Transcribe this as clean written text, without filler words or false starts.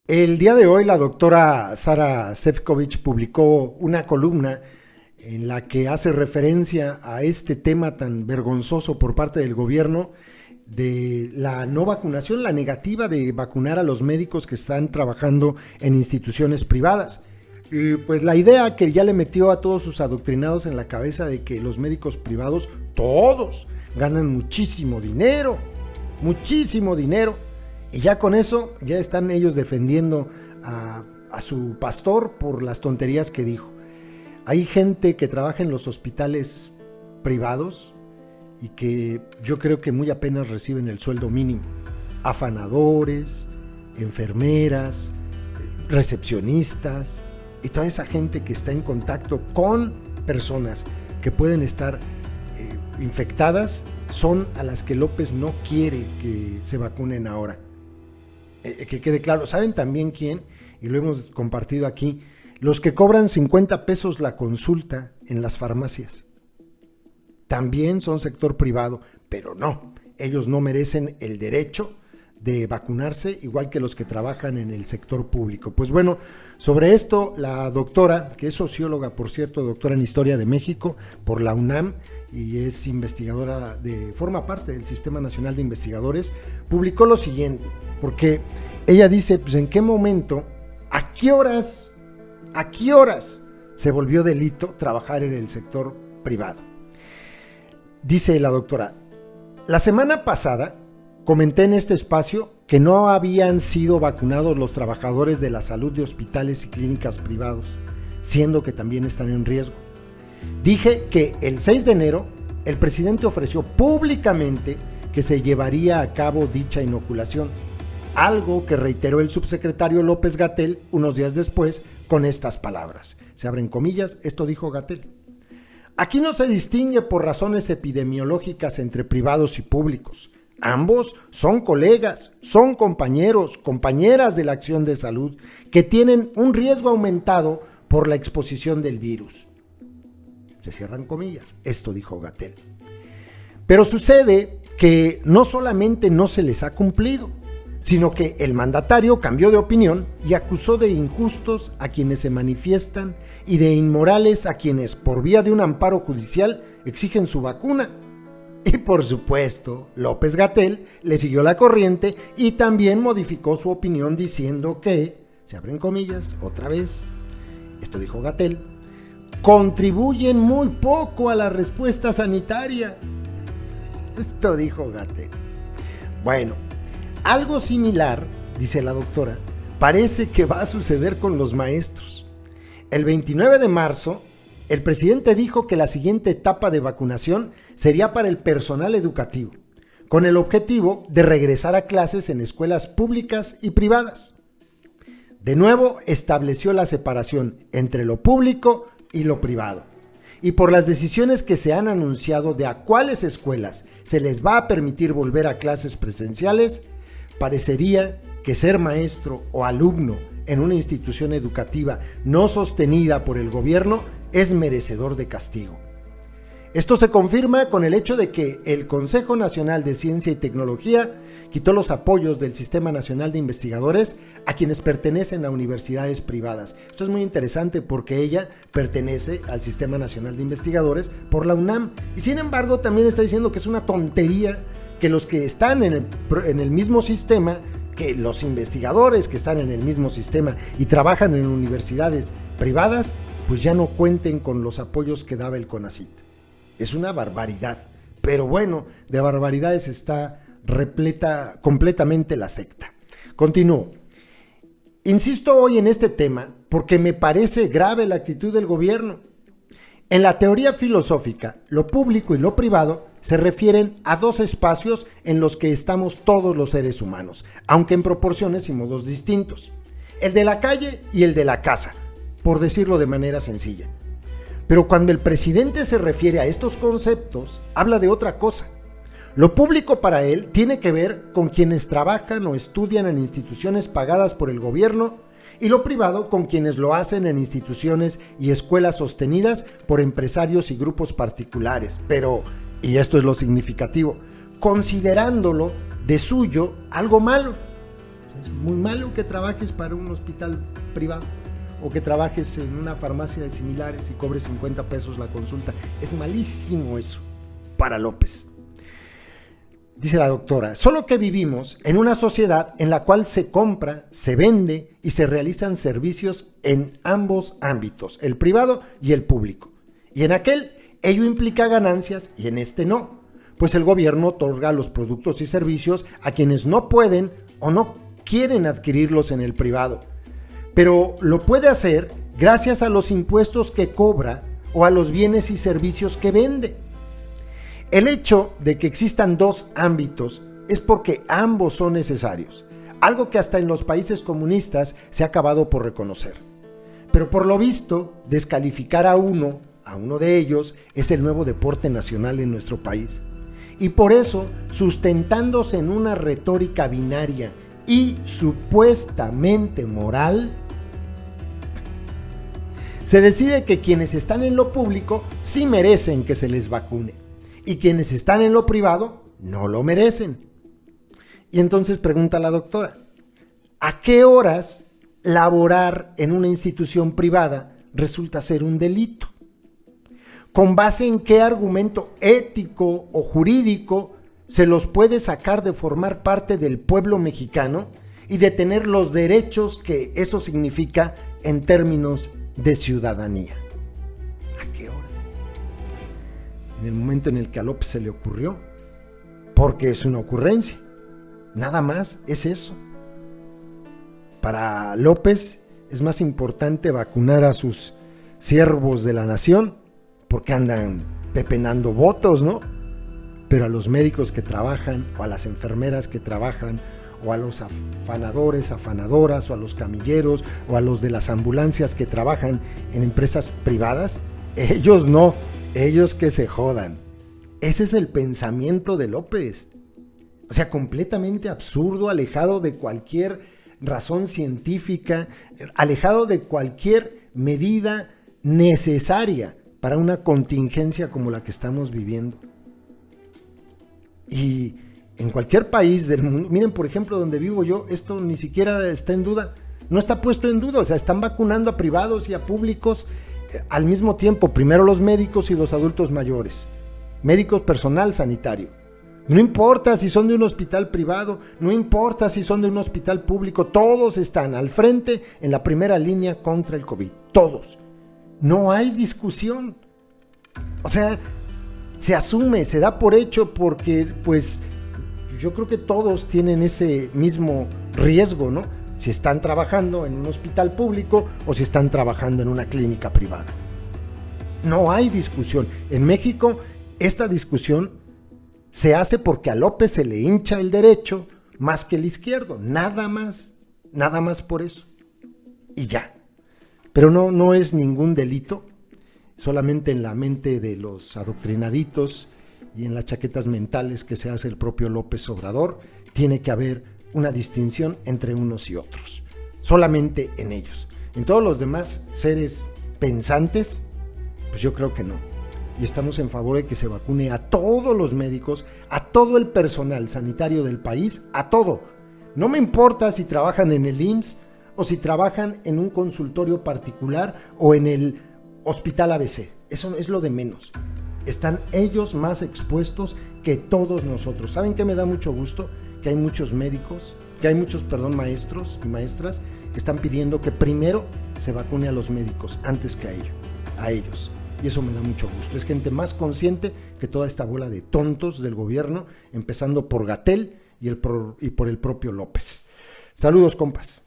El día de hoy la doctora Sara Sefcovic publicó una columna en la que hace referencia a este tema tan vergonzoso por parte del gobierno de la no vacunación, la negativa de vacunar a los médicos que están trabajando en instituciones privadas. Y pues la idea que ya le metió a todos sus adoctrinados en la cabeza de que los médicos privados, todos, ganan muchísimo dinero, y ya con eso ya están ellos defendiendo a su pastor por las tonterías que dijo. Hay gente que trabaja en los hospitales privados y que yo creo que muy apenas reciben el sueldo mínimo. Afanadores, enfermeras, recepcionistas y toda esa gente que está en contacto con personas que pueden estar infectadas son a las que López no quiere que se vacunen ahora. Que quede claro, ¿saben también quién? Y lo hemos compartido aquí, los que cobran 50 pesos la consulta en las farmacias. También son sector privado, pero no, ellos no merecen el derecho de vacunarse igual que los que trabajan en el sector público. Pues bueno, sobre esto la doctora, que es socióloga, por cierto, doctora en Historia de México por la UNAM y es investigadora, forma parte del Sistema Nacional de Investigadores, publicó lo siguiente, porque ella dice, pues en qué momento, a qué horas se volvió delito trabajar en el sector privado. Dice la doctora, la semana pasada comenté en este espacio que no habían sido vacunados los trabajadores de la salud de hospitales y clínicas privados, siendo que también están en riesgo. Dije que el 6 de enero el presidente ofreció públicamente que se llevaría a cabo dicha inoculación, algo que reiteró el subsecretario López-Gatell unos días después con estas palabras. Se abren comillas, esto dijo Gatell. Aquí no se distingue por razones epidemiológicas entre privados y públicos. Ambos son colegas, son compañeros, compañeras de la acción de salud que tienen un riesgo aumentado por la exposición del virus. Se cierran comillas, esto dijo Gatell. Pero sucede que no solamente no se les ha cumplido, sino que el mandatario cambió de opinión y acusó de injustos a quienes se manifiestan y de inmorales a quienes, por vía de un amparo judicial, exigen su vacuna. Y por supuesto, López-Gatell le siguió la corriente y también modificó su opinión diciendo que, se abren comillas, otra vez, esto dijo Gatell, contribuyen muy poco a la respuesta sanitaria. Esto dijo Gatell. Bueno, algo similar, dice la doctora, parece que va a suceder con los maestros. El 29 de marzo, el presidente dijo que la siguiente etapa de vacunación sería para el personal educativo, con el objetivo de regresar a clases en escuelas públicas y privadas. De nuevo, estableció la separación entre lo público y lo privado. Y por las decisiones que se han anunciado de a cuáles escuelas se les va a permitir volver a clases presenciales, parecería que ser maestro o alumno en una institución educativa no sostenida por el gobierno es merecedor de castigo. Esto se confirma con el hecho de que el Consejo Nacional de Ciencia y Tecnología quitó los apoyos del Sistema Nacional de Investigadores a quienes pertenecen a universidades privadas. Esto es muy interesante porque ella pertenece al Sistema Nacional de Investigadores por la UNAM y sin embargo también está diciendo que es una tontería que los que están en el mismo sistema, que los investigadores que están en el mismo sistema y trabajan en universidades privadas, pues ya no cuenten con los apoyos que daba el CONACYT. Es una barbaridad, pero bueno, de barbaridades está repleta completamente la secta. Continúo. Insisto hoy en este tema porque me parece grave la actitud del gobierno. En la teoría filosófica, lo público y lo privado se refieren a dos espacios en los que estamos todos los seres humanos, aunque en proporciones y modos distintos. El de la calle y el de la casa, por decirlo de manera sencilla. Pero cuando el presidente se refiere a estos conceptos, habla de otra cosa. Lo público para él tiene que ver con quienes trabajan o estudian en instituciones pagadas por el gobierno y lo privado con quienes lo hacen en instituciones y escuelas sostenidas por empresarios y grupos particulares. Pero, y esto es lo significativo, considerándolo de suyo algo malo. Es muy malo que trabajes para un hospital privado o que trabajes en una farmacia de similares y cobres 50 pesos la consulta. Es malísimo eso para López. Dice la doctora, solo que vivimos en una sociedad en la cual se compra, se vende y se realizan servicios en ambos ámbitos, el privado y el público. Y en aquel, ello implica ganancias y en este no, pues el gobierno otorga los productos y servicios a quienes no pueden o no quieren adquirirlos en el privado. Pero lo puede hacer gracias a los impuestos que cobra o a los bienes y servicios que vende. El hecho de que existan dos ámbitos es porque ambos son necesarios, algo que hasta en los países comunistas se ha acabado por reconocer. Pero por lo visto, descalificar a uno de ellos, es el nuevo deporte nacional en nuestro país. Y por eso, sustentándose en una retórica binaria y supuestamente moral, se decide que quienes están en lo público sí merecen que se les vacune y quienes están en lo privado no lo merecen. Y entonces pregunta la doctora, ¿a qué horas laborar en una institución privada resulta ser un delito? ¿Con base en qué argumento ético o jurídico se los puede sacar de formar parte del pueblo mexicano y de tener los derechos que eso significa en términos de ciudadanía? ¿A qué hora? En el momento en el que a López se le ocurrió, porque es una ocurrencia, nada más es eso. Para López es más importante vacunar a sus siervos de la nación, porque andan pepenando votos, ¿no? Pero a los médicos que trabajan, o a las enfermeras que trabajan, o a los afanadores, afanadoras, o a los camilleros, o a los de las ambulancias que trabajan en empresas privadas, ellos no, ellos que se jodan. Ese es el pensamiento de López. O sea, completamente absurdo, alejado de cualquier razón científica, alejado de cualquier medida necesaria para una contingencia como la que estamos viviendo. Y en cualquier país del mundo, miren por ejemplo donde vivo yo, esto ni siquiera está en duda, no está puesto en duda, o sea, están vacunando a privados y a públicos al mismo tiempo, primero los médicos y los adultos mayores, médicos, personal sanitario. No importa si son de un hospital privado, no importa si son de un hospital público, todos están al frente en la primera línea contra el COVID, todos. No hay discusión. O sea, se asume, se da por hecho porque, pues, yo creo que todos tienen ese mismo riesgo, ¿no? Si están trabajando en un hospital público o si están trabajando en una clínica privada. No hay discusión. En México, esta discusión se hace porque a López se le hincha el derecho más que el izquierdo. Nada más por eso. Y ya. Pero no es ningún delito, solamente en la mente de los adoctrinaditos y en las chaquetas mentales que se hace el propio López Obrador, tiene que haber una distinción entre unos y otros, solamente en ellos. En todos los demás seres pensantes, pues yo creo que no. Y estamos en favor de que se vacune a todos los médicos, a todo el personal sanitario del país, a todo. No me importa si trabajan en el IMSS, o si trabajan en un consultorio particular o en el hospital ABC. Eso es lo de menos. Están ellos más expuestos que todos nosotros. ¿Saben qué me da mucho gusto? Que hay muchos médicos, maestros y maestras que están pidiendo que primero se vacune a los médicos antes que a ellos. Y eso me da mucho gusto. Es gente más consciente que toda esta bola de tontos del gobierno, empezando por Gatell y por el propio López. Saludos, compas.